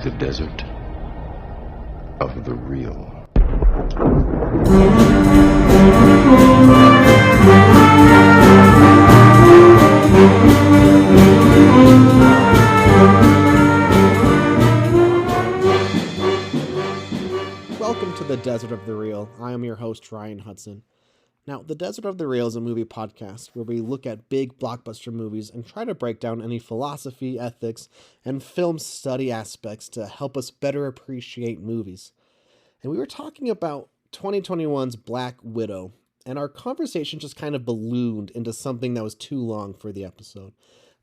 the desert of the real. Welcome to the Desert of the Real. I am your host, Ryan Hudson. Now, the Desert of the Real is a movie podcast where we look at big blockbuster movies and try to break down any philosophy, ethics, and film study aspects to help us better appreciate movies. And we were talking about 2021's Black Widow, and our conversation just kind of ballooned into something that was too long for the episode.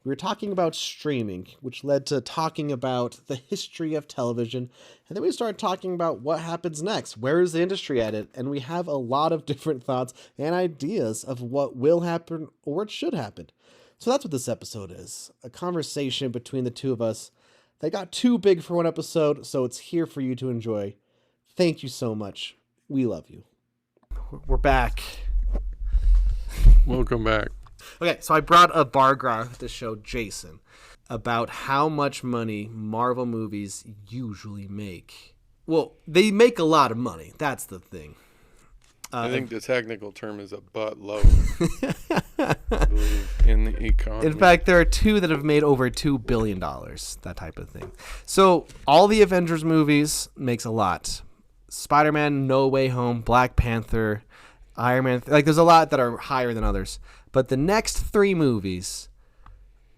We were talking about streaming, which led to talking about the history of television. And then we started talking about what happens next. Where is the industry at it? And we have a lot of different thoughts and ideas of what will happen or what should happen. So that's what this episode is. A conversation between the two of us that got too big for one episode, so it's here for you to enjoy. Thank you so much. We love you. We're back. Welcome back. Okay, so I brought a bar graph to show Jason about how much money Marvel movies usually make. Well, they make a lot of money. That's the thing. I think the technical term is a butt load. I believe in the economy. In fact, there are two that have made over $2 billion, that type of thing. So all the Avengers movies makes a lot. Spider-Man, No Way Home, Black Panther, Iron Man. Like, there's a lot that are higher than others. But the next three movies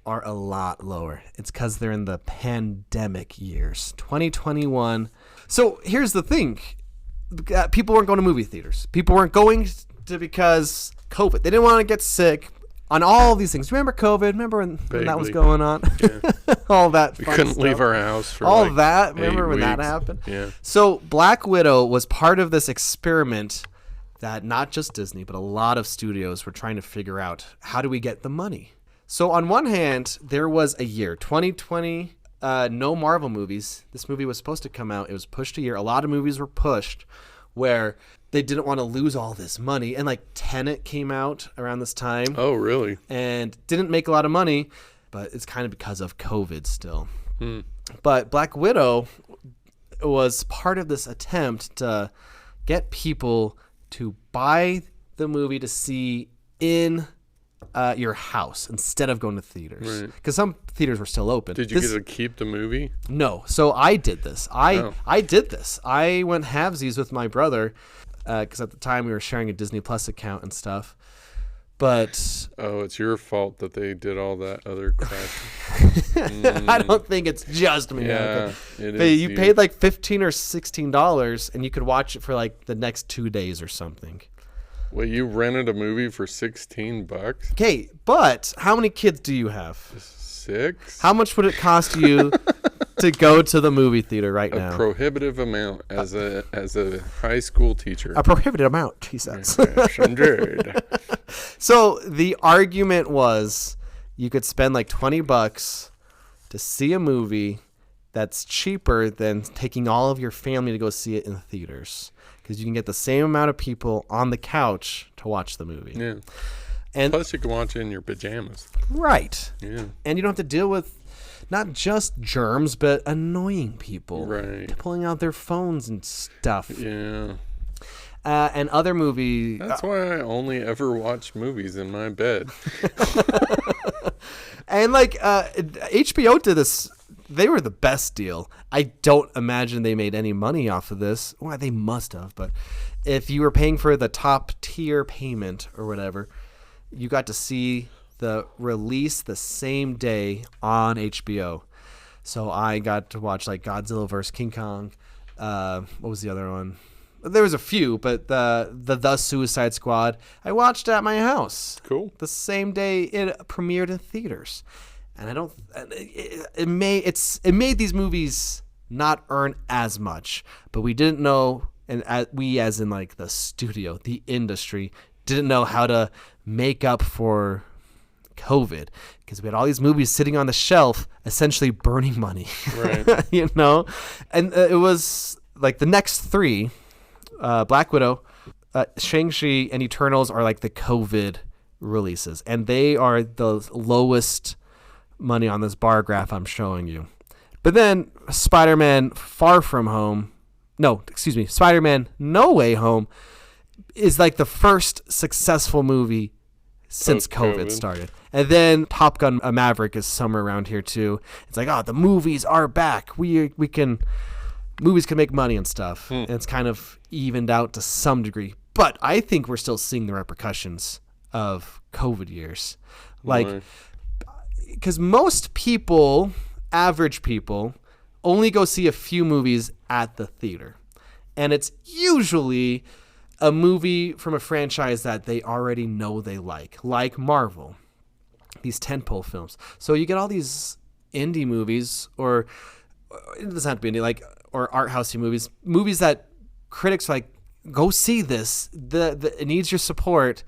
are a lot lower. It's because they're in the pandemic years, 2021. So here's the thing. People weren't going to movie theaters. People weren't going to because COVID. They didn't want to get sick on all these things. Remember COVID? Remember when that was going on? Yeah. All that We fun couldn't stuff. leave our house for all like that. Remember 8 when that weeks. happened? Yeah. So Black Widow was part of this experiment that not just Disney, but a lot of studios were trying to figure out, how do we get the money? So on one hand, there was a year, 2020, no Marvel movies. This movie was supposed to come out. It was pushed a year. A lot of movies were pushed where they didn't want to lose all this money. And like Tenet came out around this time. Oh, really? And didn't make a lot of money, but it's kind of because of COVID still. But Black Widow was part of this attempt to get people to buy the movie to see in your house instead of going to theaters. Because some theaters were still open. Did you get to keep the movie? No. So I did this. I did this. I went halvesies with my brother because at the time we were sharing a Disney Plus account and stuff. But Oh, it's your fault that they did all that other crap. I don't think it's just me. Yeah, it But is. you paid like $15 or $16 and you could watch it for like the next 2 days or something. Well, you rented a movie for $16? Okay, but how many kids do you have? 6? How much would it cost you to go to the movie theater right A now? prohibitive amount as a high school teacher. A prohibited amount, he says. Yes, indeed. So the argument was you could spend like $20 to see a movie that's cheaper than taking all of your family to go see it in the theaters. Because you can get the same amount of people on the couch to watch the movie. Yeah. And Plus, you can watch it in your pajamas. right. Yeah. And you don't have to deal with not just germs, but annoying people. Right. Pulling out their phones and stuff. Yeah. And other movies. That's why I only ever watch movies in my bed. And like HBO did this. They were the best deal. I don't imagine they made any money off of this. Well, they must have. But if you were paying for the top tier payment or whatever, you got to see the release the same day on HBO. So I got to watch like Godzilla vs. King Kong. What was the other one? There was a few, but the Suicide Squad I watched at my house. Cool. The same day it premiered in theaters. And I don't. It made these movies not earn as much, but we didn't know, and we as in like the studio, the industry, didn't know how to make up for COVID because we had all these movies sitting on the shelf, essentially burning money. Right. You know, and it was like the next three, Black Widow, Shang-Chi, and Eternals are like the COVID releases, and they are the lowest money on this bar graph I'm showing you. But then Spider-Man Spider-Man No Way Home is like the first successful movie since COVID started. And then Top Gun Maverick is somewhere around here too. It's like, the movies are back. Movies can make money and stuff. And it's kind of evened out to some degree. But I think we're still seeing the repercussions of COVID years. Like, because most people, average people, only go see a few movies at the theater. And it's usually a movie from a franchise that they already know they like Marvel, these tentpole films. So you get all these indie movies, or it doesn't have to be indie, or art housey movies that critics are like, go see this. It needs your support.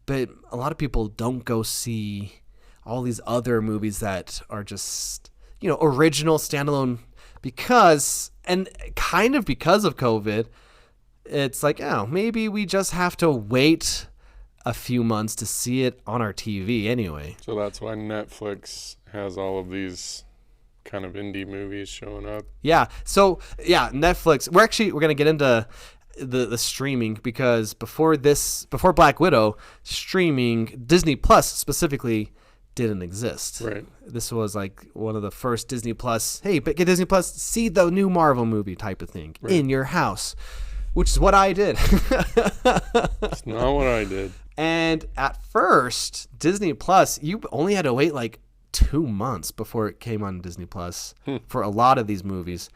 But a lot of people don't go see all these other movies that are just, original standalone because of COVID. It's like, maybe we just have to wait a few months to see it on our TV anyway. So that's why Netflix has all of these kind of indie movies showing up. Yeah. So, Netflix. We're going to get into the streaming because before Black Widow, streaming, Disney Plus specifically, didn't exist. Right. This was like one of the first Disney Plus, hey, get Disney Plus, see the new Marvel movie type of thing in your house. Which is what I did. It's not what I did. And at first, Disney Plus, you only had to wait like 2 months before it came on Disney Plus for a lot of these movies.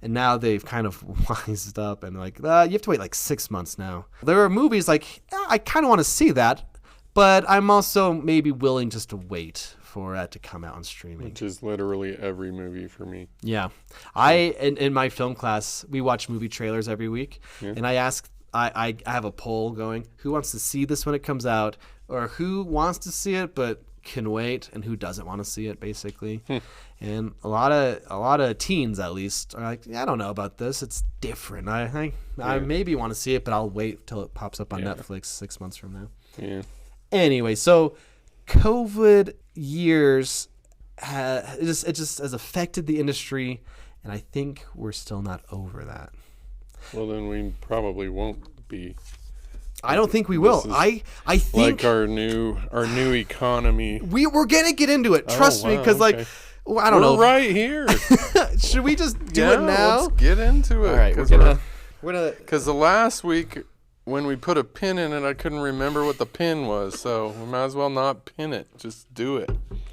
And now they've kind of wised up and like, you have to wait like 6 months now. There are movies like, I kind of want to see that, but I'm also maybe willing just to wait for it to come out on streaming. Which is literally every movie for me. Yeah. In my film class, we watch movie trailers every week. Yeah. And I have a poll going, who wants to see this when it comes out? Or who wants to see it but can wait? And who doesn't want to see it, basically. And a lot of teens, at least, are like, I don't know about this. It's different. I maybe want to see it, but I'll wait till it pops up on Netflix 6 months from now. Yeah. Anyway, so COVID years, it just has affected the industry, and I think we're still not over that. Well, then we probably won't be. I don't think we will. I think like our new economy. We're gonna get into it. Trust me, because I don't know. We're right here. Should we just do it now? Let's get into it. All right, we're gonna. Because the last week, when we put a pin in it, I couldn't remember what the pin was, so we might as well not pin it. Just do it.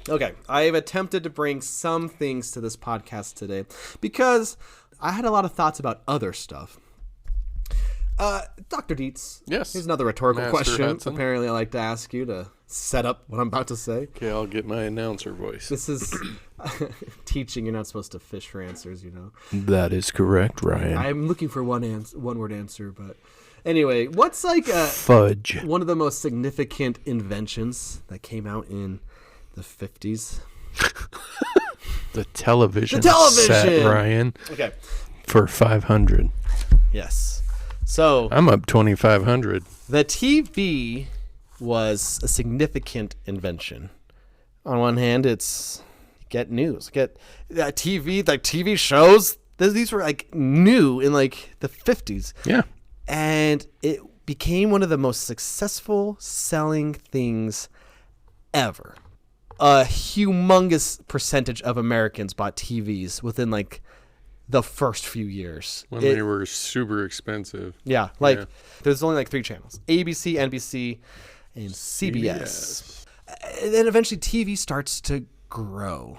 Okay. I have attempted to bring some things to this podcast today because I had a lot of thoughts about other stuff. Dr. Dietz. Yes. Here's another rhetorical question. Hudson. Apparently, I like to ask you to set up what I'm about to say. Okay, I'll get my announcer voice. This is teaching. You're not supposed to fish for answers, That is correct, Ryan. I'm looking for one word answer, but anyway, what's like fudge? One of the most significant inventions that came out in the 50s? The television set, Ryan. Okay. For 500. Yes. So I'm up 2,500. The TV was a significant invention. On one hand, it's get news, get TV, like TV shows. These were like new in like the 50s. Yeah. And it became one of the most successful selling things ever. A humongous percentage of Americans bought TVs within like the first few years. When they were super expensive. Yeah. There's only like 3 channels. ABC, NBC, and CBS. And then eventually TV starts to grow.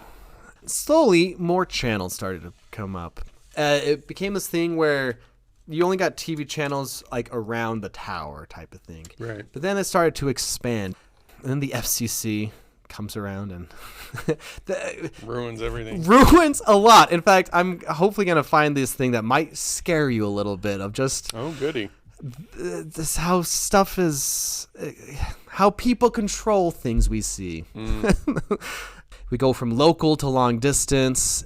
Slowly, more channels started to come up. It became this thing where you only got TV channels like around the tower type of thing. Right. But then it started to expand. And then the FCC comes around and ruins everything. Ruins a lot. In fact, I'm hopefully going to find this thing that might scare you a little bit of just... Oh, goody. This how stuff is... how people control things we see. We go from local to long distance,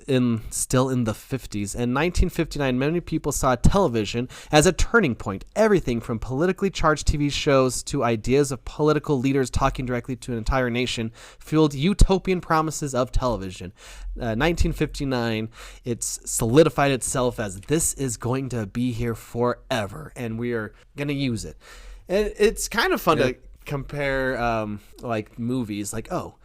still in the 50s. In 1959, many people saw television as a turning point. Everything from politically charged TV shows to ideas of political leaders talking directly to an entire nation fueled utopian promises of television. 1959, it's solidified itself as this is going to be here forever, and we are going to use it. And it's kind of fun to compare like movies, like, oh,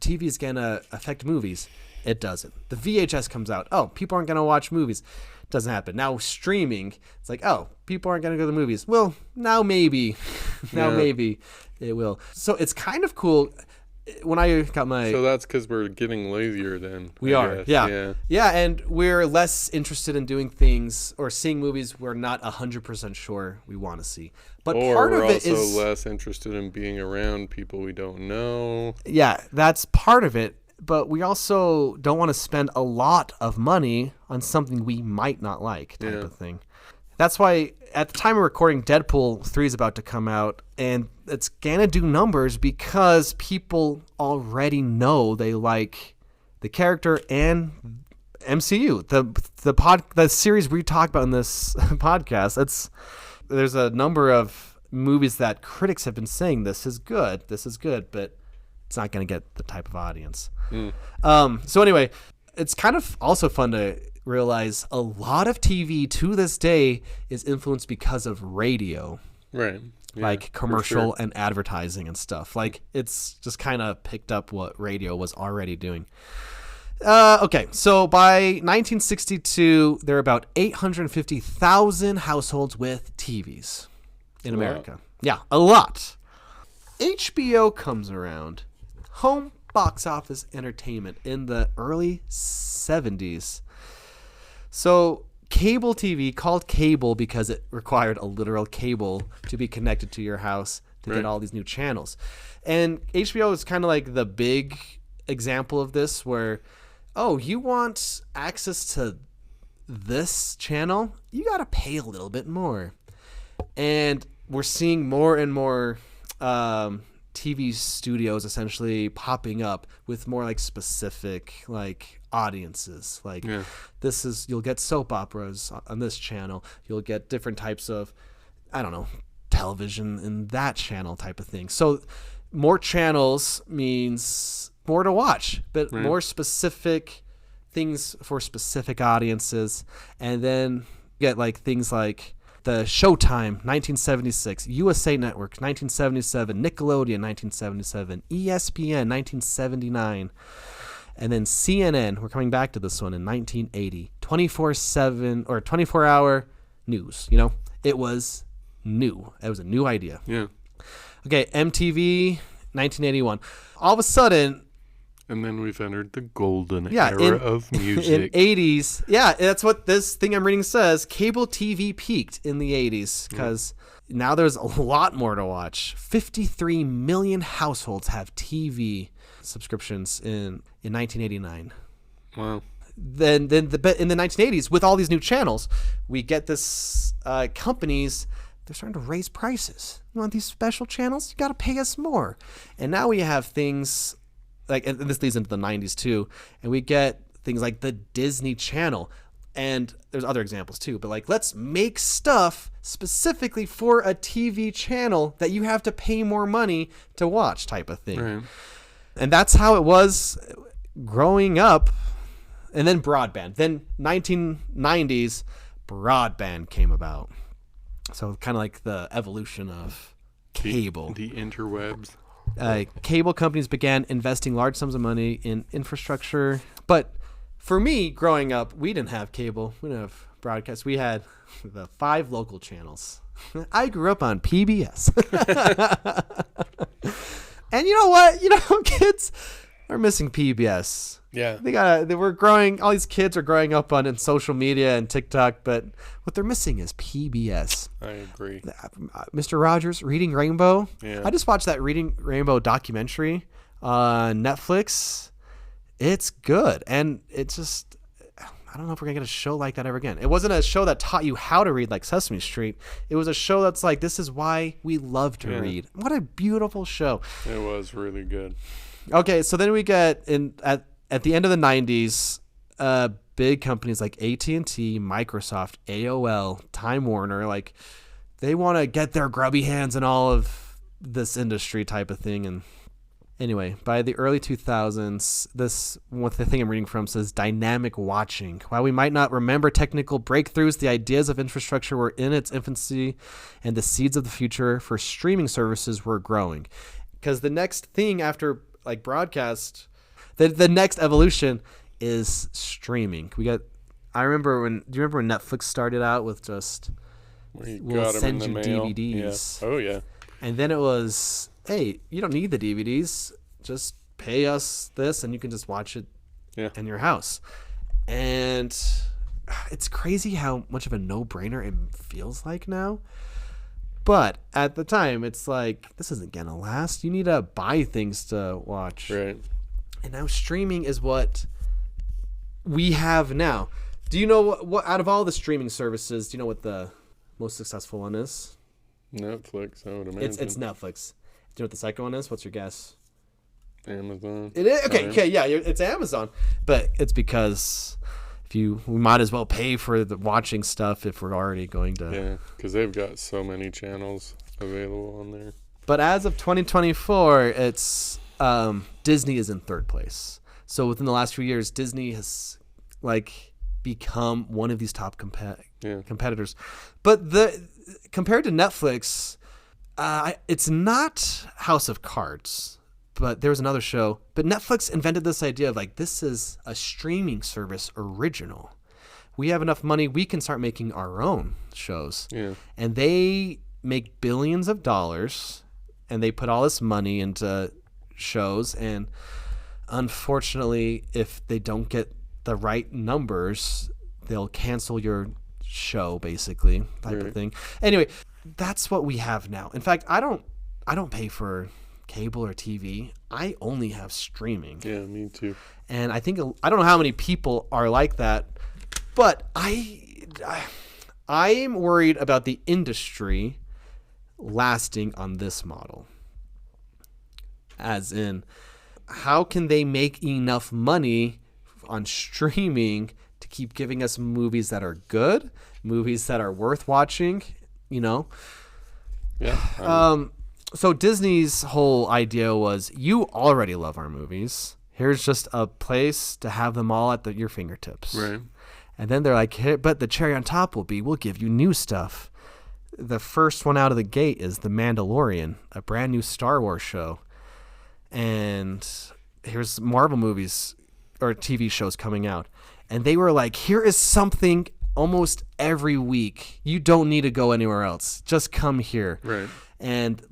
TV is going to affect movies. It doesn't. The VHS comes out. Oh, people aren't going to watch movies. Doesn't happen. Now streaming, it's like, oh, people aren't going to go to the movies. Well, now maybe. Maybe it will. So it's kind of cool. When I got my... So that's because we're getting lazier then. We are, yeah. Yeah, and we're less interested in doing things or seeing movies we're not 100% sure we want to see. But part of it is... Or we're also less interested in being around people we don't know. Yeah, that's part of it. But we also don't want to spend a lot of money on something we might not like, type of thing. That's why at the time of recording, Deadpool 3 is about to come out, and it's going to do numbers because people already know they like the character and MCU. The series we talk about in this podcast, there's a number of movies that critics have been saying this is good, but it's not going to get the type of audience. So anyway, it's kind of also fun to realize a lot of TV to this day is influenced because of radio. Right. Yeah, like commercial and advertising and stuff. Like it's just kind of picked up what radio was already doing. Okay, so by 1962, there are about 850,000 households with TVs in America. Yeah, a lot. HBO comes around. Home box office entertainment in the early 70s. So cable TV, called cable because it required a literal cable to be connected to your house to get all these new channels. And HBO is kind of like the big example of this where, oh, you want access to this channel? You got to pay a little bit more. And we're seeing more and more TV studios essentially popping up with more like specific like audiences. Like you'll get soap operas on this channel. You'll get different types of, I don't know, television in that channel type of thing. So more channels means more to watch, but more specific things for specific audiences. And then get like things like the Showtime, 1976, USA Network, 1977, Nickelodeon, 1977, ESPN, 1979, and then CNN, we're coming back to this one, in 1980, 24/7 or 24-hour news. You know, it was new. It was a new idea. Yeah. Okay, MTV, 1981. All of a sudden... And then we've entered the golden era of music. In 80s. Yeah, that's what this thing I'm reading says. Cable TV peaked in the 80s because now there's a lot more to watch. 53 million households have TV subscriptions in 1989. Wow. Then in the 1980s, with all these new channels, we get this companies, they're starting to raise prices. You want these special channels? You got to pay us more. And now we have things... like, and this leads into the 90s too, and we get things like the Disney Channel, and there's other examples too, but like, let's make stuff specifically for a TV channel that you have to pay more money to watch type of thing. Right. And that's how it was growing up. And then broadband, then 1990s broadband came about. So kind of like the evolution of cable. The interwebs. Cable companies began investing large sums of money in infrastructure. But for me, growing up, we didn't have cable. We didn't have broadcast. We had the 5 local channels. I grew up on PBS. And you know what? You know, kids are missing PBS. Yeah. All these kids are growing up on social media and TikTok, but what they're missing is PBS. I agree. Mr. Rogers, Reading Rainbow. Yeah. I just watched that Reading Rainbow documentary on Netflix. It's good. And it's just, I don't know if we're going to get a show like that ever again. It wasn't a show that taught you how to read like Sesame Street. It was a show that's like, this is why we love to read. What a beautiful show. It was really good. Okay, so then we get at the end of the 90s, big companies like AT&T, Microsoft, AOL, Time Warner, like they want to get their grubby hands in all of this industry type of thing. And anyway, by the early 2000s, the thing I'm reading from says dynamic watching. While we might not remember technical breakthroughs, the ideas of infrastructure were in its infancy, and the seeds of the future for streaming services were growing. Because the next thing after like broadcast, the next evolution is streaming. Do you remember when Netflix started out with just we'll send you DVDs? Yeah. Oh yeah. And then it was, hey, you don't need the DVDs. Just pay us this and you can just watch it in your house. And it's crazy how much of a no-brainer it feels like now. But at the time, it's like, this isn't going to last. You need to buy things to watch. Right. And now streaming is what we have now. Do you know what out of all the streaming services, do you know what the most successful one is? Netflix, I would imagine. It's Netflix. Do you know what the second one is? What's your guess? Amazon. It is? Okay, yeah, it's Amazon. But it's because we might as well pay for the watching stuff if we're already going to. Yeah, because they've got so many channels available on there. But as of 2024, it's Disney is in third place. So within the last few years, Disney has become one of these top competitors. But compared to Netflix, it's not House of Cards, but there was another show. But Netflix invented this idea of this is a streaming service original. We have enough money, we can start making our own shows. Yeah. And they make billions of dollars, and they put all this money into shows. And unfortunately, if they don't get the right numbers, they'll cancel your show, basically, type of thing. Anyway, that's what we have now. In fact, I don't pay for cable or TV. I only have streaming. Yeah, me too. And I think I don't know how many people are like that, but I'm worried about the industry lasting on this model. As in, how can they make enough money on streaming to keep giving us movies that are good, movies that are worth watching, Yeah. So Disney's whole idea was, you already love our movies. Here's just a place to have them all at your fingertips. Right. And then they're like, hey, but the cherry on top will be, we'll give you new stuff. The first one out of the gate is The Mandalorian, a brand new Star Wars show. And here's Marvel movies or TV shows coming out. And they were like, here is something almost every week. You don't need to go anywhere else. Just come here. Right. And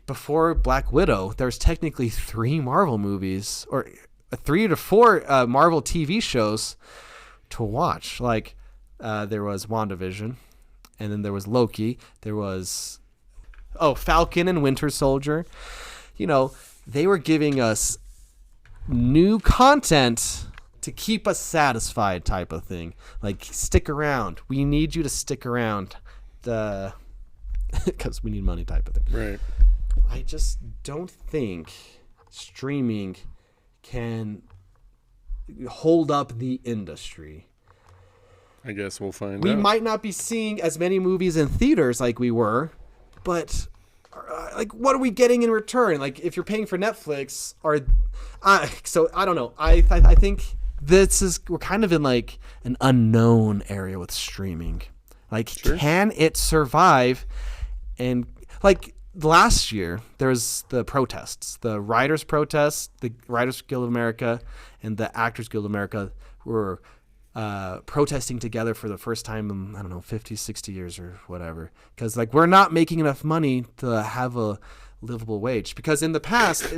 before Black Widow, there's technically 3 Marvel movies or 3 to 4 Marvel TV shows to watch. There was WandaVision, and then there was Loki. There was Falcon and Winter Soldier. They were giving us new content to keep us satisfied, type of thing. Stick around. We need you to stick around. Because we need money, type of thing. Right. I just don't think streaming can hold up the industry. I guess we'll find out. We might not be seeing as many movies in theaters like we were, but what are we getting in return? If you're paying for Netflix, so I don't know. I think we're kind of in an unknown area with streaming. Sure. Can it survive? And last year, there was the protests, the writers' protests, the Writers Guild of America and the Actors Guild of America were protesting together for the first time in, I don't know, 50, 60 years or whatever. Because we're not making enough money to have a livable wage. Because in the past,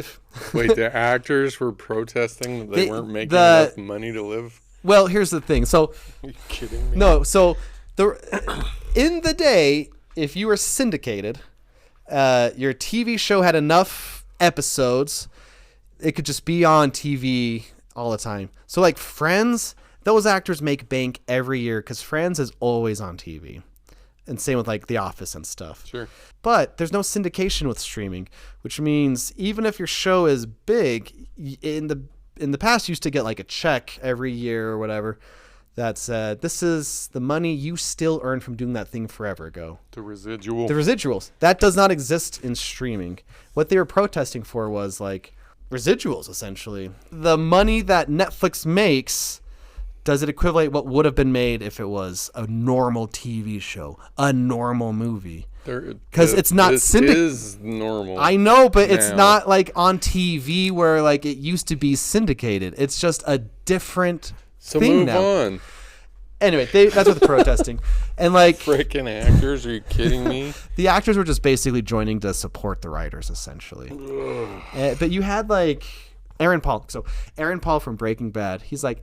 Wait, the actors were protesting that they weren't making enough money to live? Well, here's the thing. So, are you kidding me? No, so in the day, if you were syndicated, your TV show had enough episodes, it could just be on TV all the time. So Friends, those actors make bank every year because Friends is always on TV. And same with like The Office and stuff. Sure. But there's no syndication with streaming, which means even if your show is big, in the past you used to get like a check every year or whatever that said, this is the money you still earn from doing that thing forever ago. The residual. The residuals. That does not exist in streaming. What they were protesting for was like residuals, essentially. The money that Netflix makes, does it equivalent what would have been made if it was a normal TV show, a normal movie? Because it's not syndicated. It is normal. I know, but it's not like on TV where like it used to be syndicated. It's just a different thing now. On. Anyway, that's what they're protesting. And like freaking actors, are you kidding me? The actors were just basically joining to support the writers, essentially. But you had like Aaron Paul. So Aaron Paul from Breaking Bad, he's like,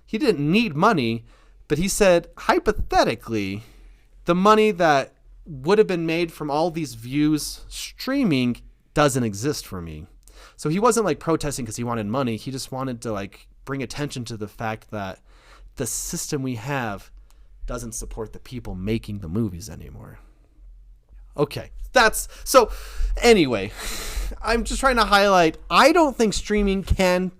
he didn't need money, but he said, hypothetically, the money that would have been made from all these views streaming doesn't exist for me. So he wasn't like protesting because he wanted money. He just wanted to like bring attention to the fact that the system we have doesn't support the people making the movies anymore. Okay, so anyway, I'm just trying to highlight, I don't think streaming can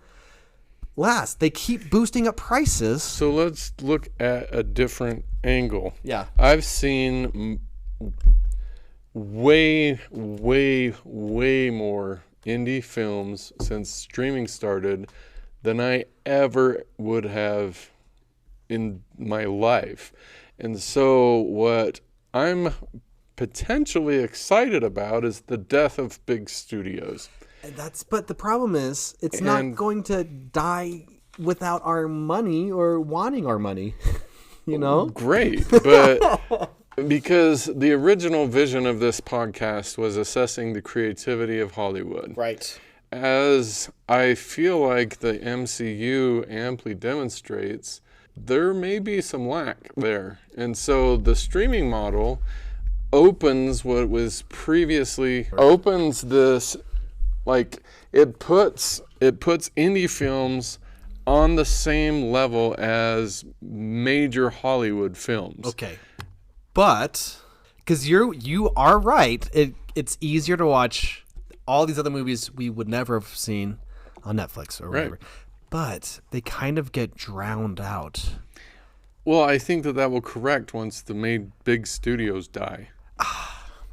last. They keep boosting up prices. So let's look at a different angle. Yeah. I've seen way more indie films since streaming started than I ever would have in my life. And so what I'm potentially excited about is the death of big studios. But the problem is it's not going to die without our money or wanting our money. You know? Great, but because the original vision of this podcast was assessing the creativity of Hollywood. Right. As I feel like the MCU amply demonstrates, there may be some lack there. And so the streaming model opens what was previously, opens this, like it puts indie films on the same level as major Hollywood films. Okay. But because you are right, it's easier to watch all these other movies we would never have seen on Netflix or whatever. Right. But they kind of get drowned out. Well, I think that will correct once the big studios die.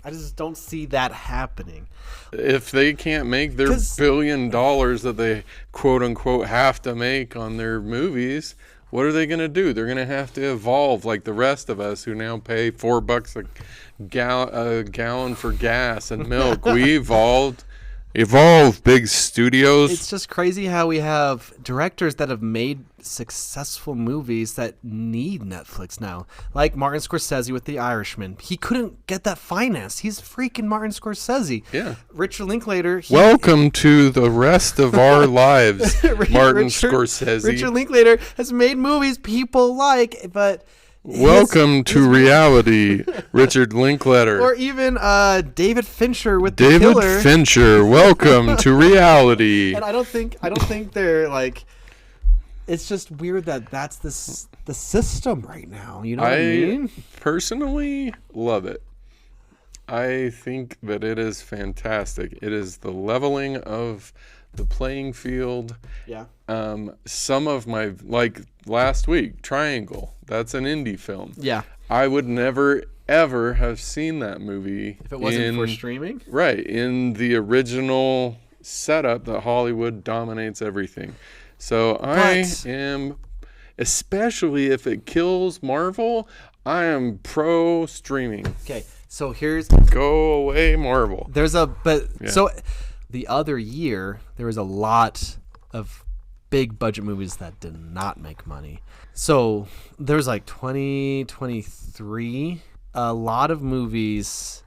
I just don't see that happening. If they can't make their $1 billion that they quote unquote have to make on their movies, what are they going to do? They're going to have to evolve like the rest of us who now pay $4 a gallon for gas and milk. We evolve big studios. It's just crazy how we have directors that have made successful movies that need Netflix now. Like Martin Scorsese with The Irishman. He couldn't get that financed. He's freaking Martin Scorsese. Yeah. Richard Linklater. Welcome to the rest of our lives, Martin Scorsese. Richard Linklater has made movies people like, but... Welcome to reality, Richard Linklater. Or even David Fincher with The Killer. David Fincher, welcome to reality. And I don't think they're like. It's just weird that that's the system right now. You know what I mean? Personally love it. I think that it is fantastic. It is the leveling of the playing field. Yeah. Some of my, like last week, Triangle. That's an indie film. Yeah. I would never, ever have seen that movie. If it wasn't for streaming? Right. In the original setup that Hollywood dominates everything. So I am, especially if it kills Marvel, I am pro streaming. Okay. So here's. Go away, Marvel. So the other year, there was a lot of big budget movies that did not make money. So there's like 2023, a lot of movies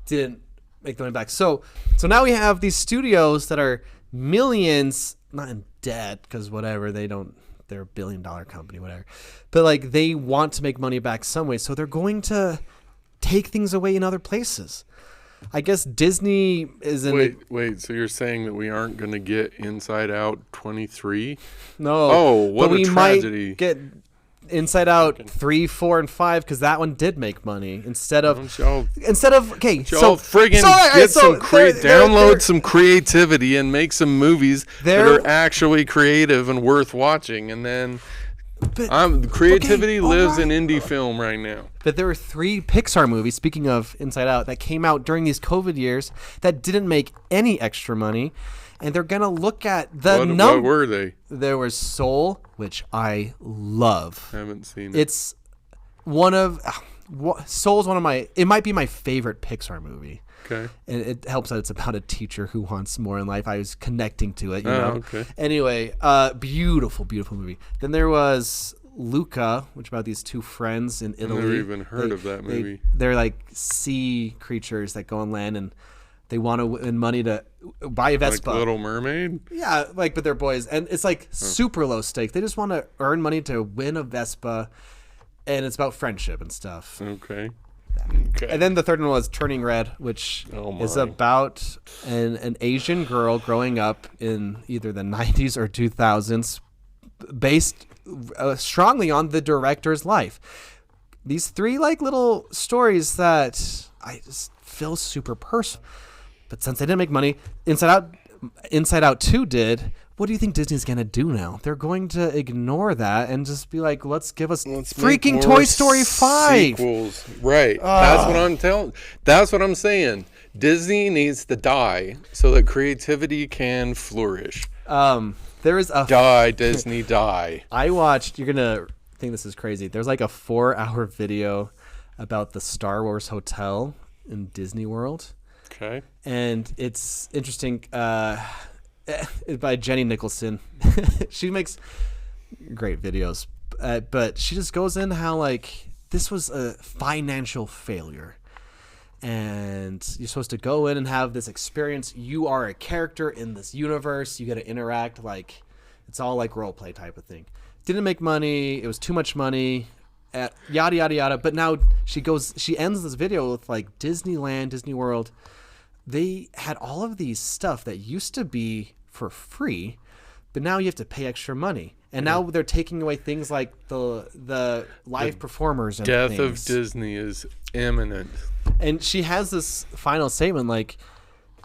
didn't make the money back. So now we have these studios that are millions, not in debt, because whatever, they're a $1 billion company, whatever. But like they want to make money back some way. So they're going to take things away in other places. I guess Disney is in... Wait. So you're saying that we aren't going to get Inside Out 23? No. Oh, what a tragedy. Might get Inside Out 3, 4, and 5 because that one did make money instead of okay. So friggin' download some creativity and make some movies that are actually creative and worth watching, and then. Creativity lives in indie film right now. But there were 3 Pixar movies, speaking of Inside Out, that came out during these COVID years that didn't make any extra money. And they're going to look at the number. What were they? There was Soul, which I love. I haven't seen it. It's one of... Soul's one of my... It might be my favorite Pixar movie. Okay. And it helps that it's about a teacher who wants more in life. I was connecting to it, you know. Okay. Anyway, beautiful, beautiful movie. Then there was Luca, which about these 2 friends in Italy. I've never even heard of that movie. They're like sea creatures that go on land, and they want to win money to buy a Vespa. Like Little Mermaid? Yeah, but they're boys. And it's like super low stakes. They just want to earn money to win a Vespa, and it's about friendship and stuff. Okay. And then the third one was Turning Red, which is about an Asian girl growing up in either the 90s or 2000s, based strongly on the director's life. These 3 like little stories that I just feel super personal. But since they didn't make money, Inside Out 2 did. What do you think Disney's going to do now? They're going to ignore that and just be like, let's freaking Toy Story 5. Sequels. Right. That's what I'm saying. Disney needs to die so that creativity can flourish. There is a... Die, Disney, die. I watched... You're going to think this is crazy. There's like a 4-hour video about the Star Wars Hotel in Disney World. Okay. And it's interesting... by Jenny Nicholson. She makes great videos, but she just goes in how like this was a financial failure, and you're supposed to go in and have this experience. You are a character in this universe. You got to interact, like it's all like role play type of thing. Didn't make money. It was too much money. Yada yada yada. But now she ends this video with like Disneyland, Disney World. They had all of these stuff that used to be for free, but now you have to pay extra money. And now they're taking away things like the live performers and death things. Of Disney is imminent. And she has this final statement like,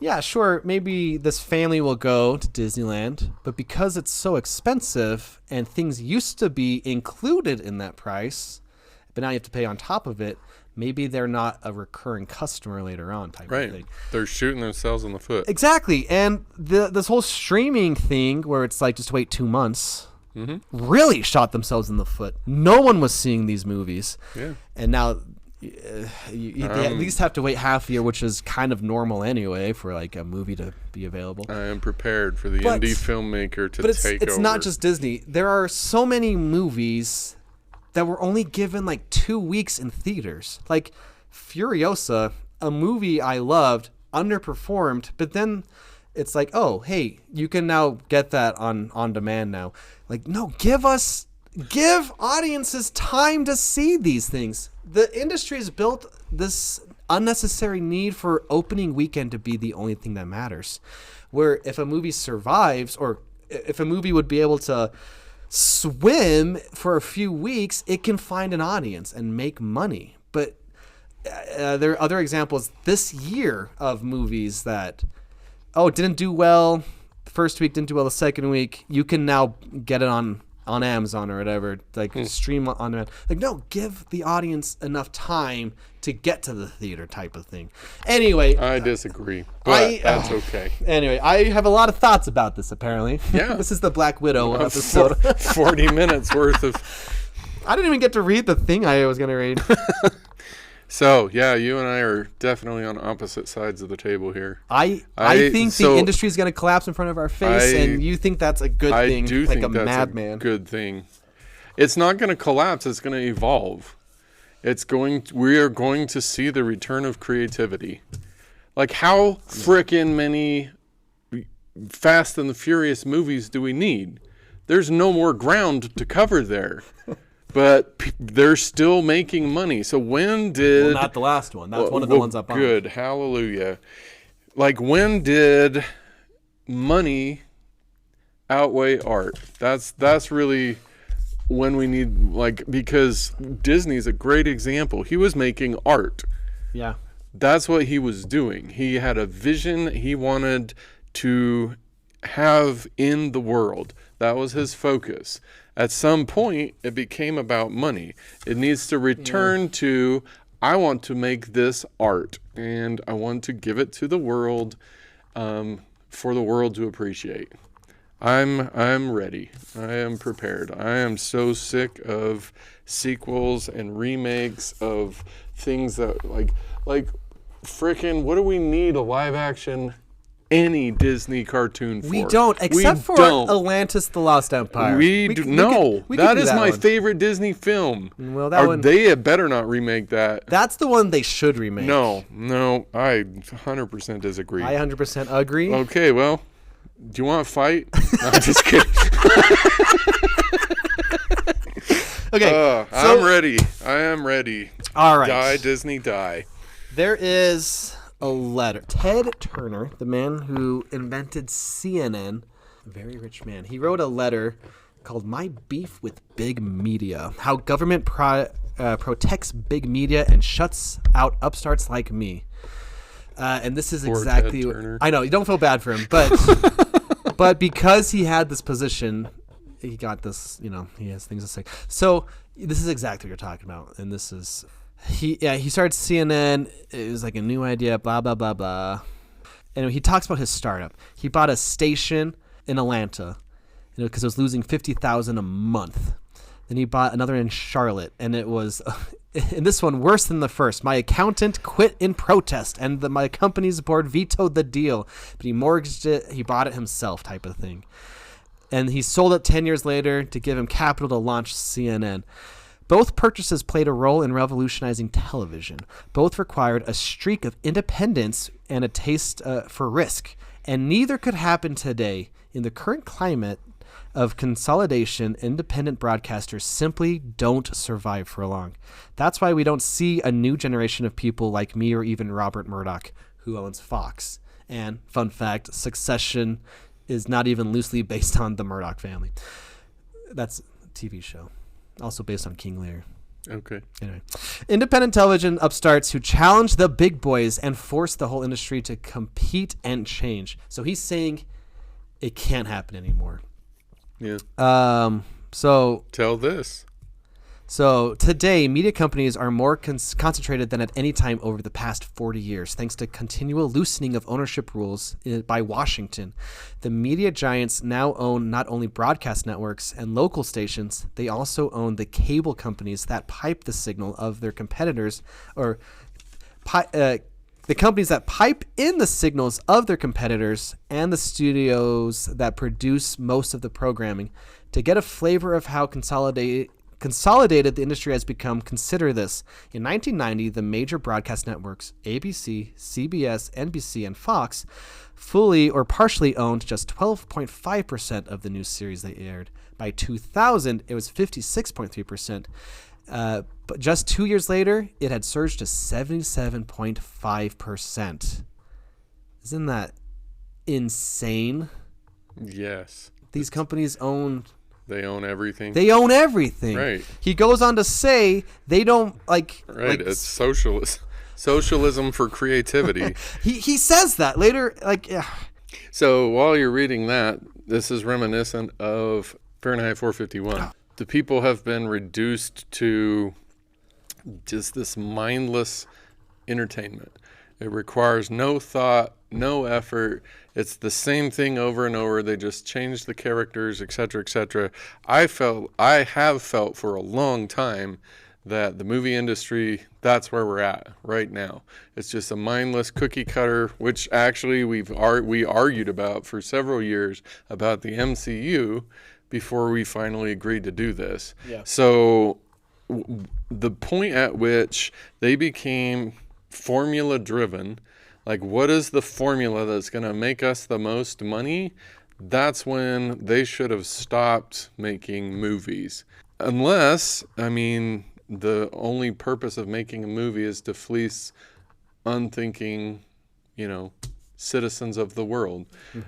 yeah, sure, maybe this family will go to Disneyland, but because it's so expensive and things used to be included in that price, but now you have to pay on top of it, maybe they're not a recurring customer later on type of thing. They're shooting themselves in the foot. Exactly. And this whole streaming thing where it's like just wait 2 months really shot themselves in the foot. No one was seeing these movies. Yeah. And now you at least have to wait half a year, which is kind of normal anyway for like a movie to be available. I am prepared for the indie filmmaker to take over. But it's not just Disney. There are so many movies that were only given like 2 weeks in theaters. Like Furiosa, a movie I loved, underperformed, but then it's like, oh, hey, you can now get that on demand now. Like, no, give audiences time to see these things. The industry has built this unnecessary need for opening weekend to be the only thing that matters. Where if a movie survives, or if a movie would be able to swim for a few weeks, it can find an audience and make money. But there are other examples this year of movies that didn't do well the first week, didn't do well the second week. You can now get it on Amazon or whatever, like stream on demand. Like, no, give the audience enough time to get to the theater type of thing. Anyway, I disagree, but that's okay. Anyway, I have a lot of thoughts about this, apparently. Yeah. This is the Black Widow episode. 40 minutes worth of... I didn't even get to read the thing I was going to read. So, yeah, you and I are definitely on opposite sides of the table here. I think the industry is going to collapse in front of our face, and you think that's a good thing, I do like think a that's madman. a good thing. It's not going to collapse. It's going to evolve. We are going to see the return of creativity. Like, how frickin' many Fast and the Furious movies do we need? There's no more ground to cover there. But they're still making money. So when did... Well, not the last one. That's one of the ones up on. Good. Hallelujah. Like, when did money outweigh art? That's really when we need, like, because Disney's a great example. He was making art. Yeah. That's what he was doing. He had a vision he wanted to have in the world. That was his focus. At some point, it became about money. It needs to return to, I want to make this art, and I want to give it to the world for the world to appreciate. I'm ready. I am prepared. I am so sick of sequels and remakes of things that like frickin', what do we need a live action any Disney cartoon for? We don't, except for Atlantis: The Lost Empire. That is my favorite Disney film. Well, that one, they better not remake that. That's the one they should remake. No, I 100% disagree. I 100% agree. Okay, well, do you want to fight? No, I'm just kidding. Okay, I'm ready. I am ready. All right. Die, Disney, die. There is a letter. Ted Turner, the man who invented CNN, a very rich man, he wrote a letter called My Beef with Big Media, how government protects big media and shuts out upstarts like me. And this is exactly Ted Turner. I know, you don't feel bad for him, but but because he had this position, he got this, he has things to say. So this is exactly what you're talking about. And this is, he started CNN. It was like a new idea, blah, blah, blah, blah. And he talks about his startup. He bought a station in Atlanta, because it was losing $50,000 a month. Then he bought another in Charlotte, and it was, and this one worse than the first. My accountant quit in protest, and my company's board vetoed the deal, but he mortgaged it. He bought it himself, type of thing. And he sold it 10 years later to give him capital to launch CNN. Both purchases played a role in revolutionizing television. Both required a streak of independence and a taste for risk. And neither could happen today. In the current climate of consolidation, independent broadcasters simply don't survive for long. That's why we don't see a new generation of people like me or even Robert Murdoch, who owns Fox. And, fun fact, Succession is not even loosely based on the Murdoch family. That's a TV show. Also based on King Lear. Okay. Anyway. Independent television upstarts who challenge the big boys and force the whole industry to compete and change. So he's saying it can't happen anymore. Yeah. So tell this. So today, media companies are more concentrated than at any time over the past 40 years, thanks to continual loosening of ownership rules by Washington. The media giants now own not only broadcast networks and local stations, they also own the cable companies that pipe the signal of their competitors, or the companies that pipe in the signals of their competitors, and the studios that produce most of the programming. To get a flavor of how consolidated the industry has become, consider this. In 1990, the major broadcast networks, ABC, CBS, NBC, and Fox, fully or partially owned just 12.5% of the new series they aired. By 2000, it was 56.3%. But just 2 years later, it had surged to 77.5%. Isn't that insane? Yes. These companies own... They own everything. They own everything. Right. He goes on to say they don't like... Right, it's socialism for creativity. He says that later, like... Yeah. So while you're reading that, this is reminiscent of Fahrenheit 451. The people have been reduced to just this mindless entertainment. It requires no thought, no effort. It's the same thing over and over. They just change the characters, etc., etc. I have felt for a long time that the movie industry, that's where we're at right now. It's just a mindless cookie cutter, which actually we argued about for several years about the MCU before we finally agreed to do this. Yeah. So the point at which they became formula driven, like what is the formula that's going to make us the most money? That's when they should have stopped making movies. Unless, the only purpose of making a movie is to fleece unthinking, citizens of the world,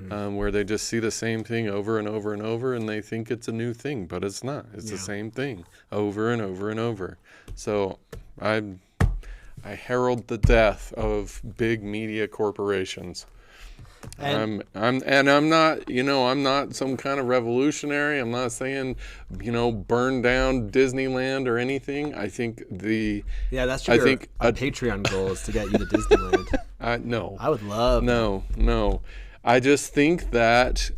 where they just see the same thing over and over and over, and they think it's a new thing, but it's not. It's the same thing over and over and over. So I herald the death of big media corporations. And I'm not, I'm not some kind of revolutionary. I'm not saying, burn down Disneyland or anything. I think that's your Patreon goal is to get you to Disneyland. No, I would love. No. I just think that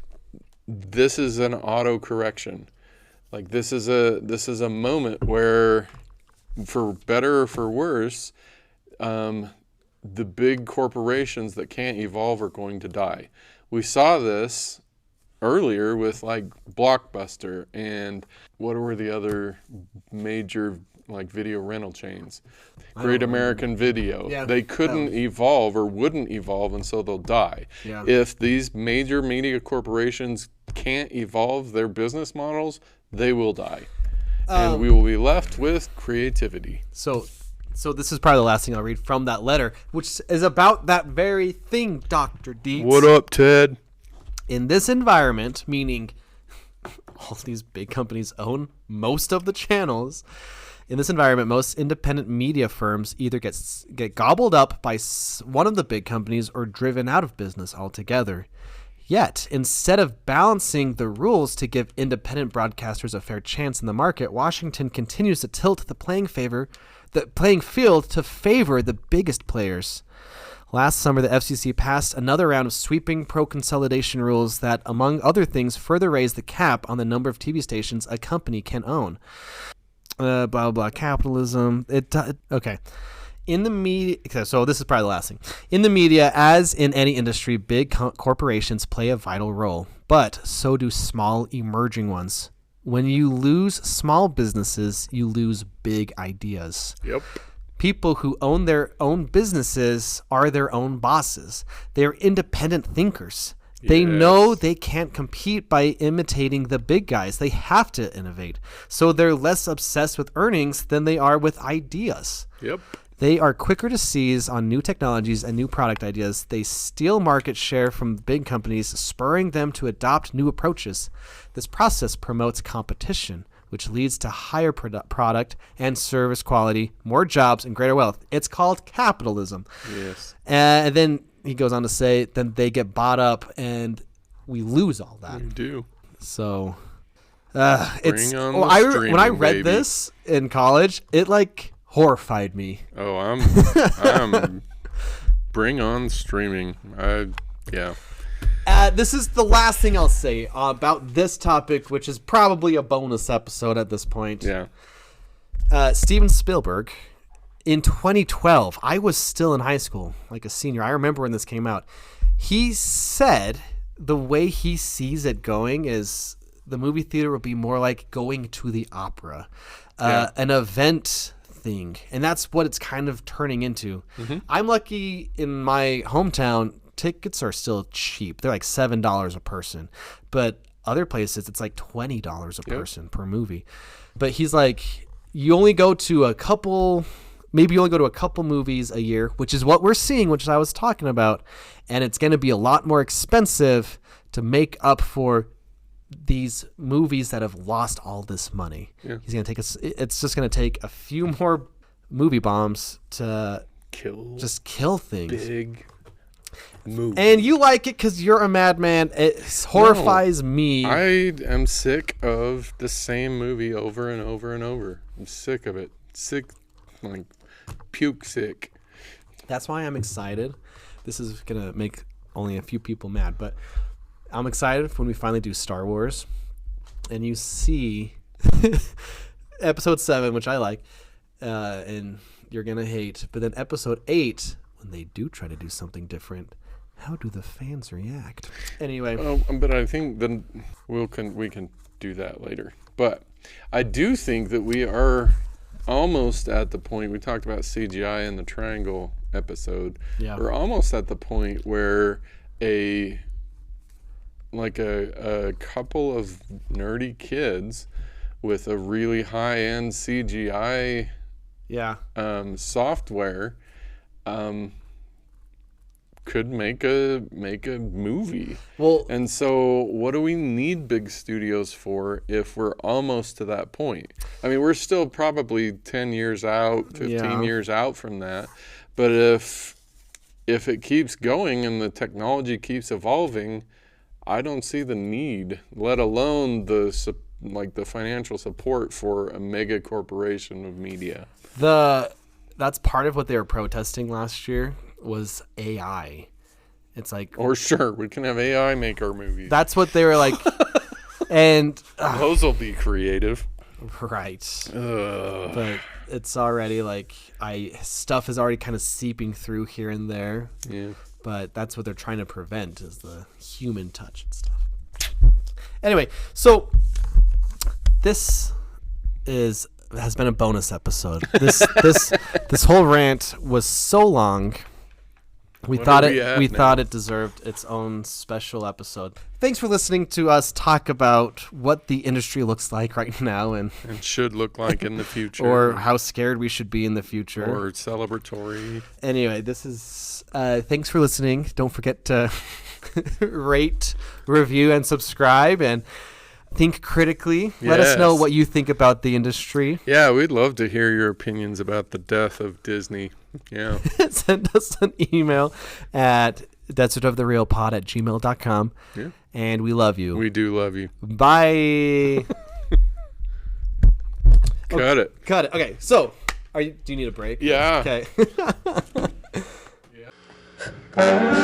this is an autocorrection. Like this is a moment where, for better or for worse, the big corporations that can't evolve are going to die. We saw this earlier with like Blockbuster and what were the other major like video rental chains? Great American Video. Yeah, they couldn't evolve or wouldn't evolve, and so they'll die. Yeah. If these major media corporations can't evolve their business models, they will die. And we will be left with creativity. So this is probably the last thing I'll read from that letter, which is about that very thing, Dr. Deeks. What up, Ted? In this environment, meaning all these big companies own most of the channels, in this environment, most independent media firms either get gobbled up by one of the big companies or driven out of business altogether. Yet, instead of balancing the rules to give independent broadcasters a fair chance in the market, Washington continues to tilt the playing field to favor the biggest players. Last summer, the FCC passed another round of sweeping pro-consolidation rules that, among other things, further raised the cap on the number of TV stations a company can own. Blah, blah, blah, capitalism. Okay. In the media, so this is probably the last thing. In the media, as in any industry, big corporations play a vital role, but so do small emerging ones. When you lose small businesses, you lose big ideas. Yep. People who own their own businesses are their own bosses. They're independent thinkers. They know they can't compete by imitating the big guys. They have to innovate. So they're less obsessed with earnings than they are with ideas. Yep. They are quicker to seize on new technologies and new product ideas. They steal market share from big companies, spurring them to adopt new approaches. This process promotes competition, which leads to higher product and service quality, more jobs, and greater wealth. It's called capitalism. Yes. And then he goes on to say, then they get bought up and we lose all that. We do. So Bring on the when I read baby. this in college, it like horrified me. Oh, I'm bring on streaming. Yeah. This is the last thing I'll say about this topic, which is probably a bonus episode at this point. Yeah. Steven Spielberg, in 2012, I was still in high school, like a senior. I remember when this came out. He said the way he sees it going is the movie theater will be more like going to the opera, an event thing, and that's what it's kind of turning into. Mm-hmm. I'm lucky in my hometown, tickets are still cheap. They're like $7 a person, but other places it's like $20 a person per movie. But he's like, you only go to a couple movies a year, which is what we're seeing, which I was talking about, and it's going to be a lot more expensive to make up for these movies that have lost all this money. Yeah. He's going to take it's just going to take a few more movie bombs to kill things. Big movie. And you like it because you're a madman. It horrifies me. I am sick of the same movie over and over and over. I'm sick of it. Sick, like puke sick. That's why I'm excited. This is going to make only a few people mad, but I'm excited when we finally do Star Wars and you see episode 7, which I like, and you're going to hate. But then episode 8, when they do try to do something different, how do the fans react? Anyway. But I think then we can do that later. But I do think that we are almost at the point, we talked about CGI in the Triangle episode. Yeah. We're almost at the point where a couple of nerdy kids with a really high-end CGI software could make a movie. Well, and so what do we need big studios for if we're almost to that point? I mean, we're still probably 10 years out, 15 years out from that. But if it keeps going and the technology keeps evolving, I don't see the need, let alone the financial support for a mega corporation of media. That's part of what they were protesting last year was AI. It's like, or sure, we can have AI make our movies. That's what they were like. And those will be creative, right? But it's already like stuff is already kind of seeping through here and there. Yeah. But that's what they're trying to prevent is the human touch and stuff. Anyway, so this has been a bonus episode. This whole rant was so long. We thought it deserved its own special episode. Thanks for listening to us talk about what the industry looks like right now and should look like in the future, or how scared we should be in the future, or celebratory. Anyway, this is thanks for listening. Don't forget to rate, review, and subscribe, and think critically. Yes. Let us know what you think about the industry. Yeah, we'd love to hear your opinions about the death of Disney. Yeah. Send us an email at desertoftherealpod@gmail.com. Yeah. And we love you. We do love you. Bye. Cut it. Okay, so do you need a break? Yeah. Okay. Yeah.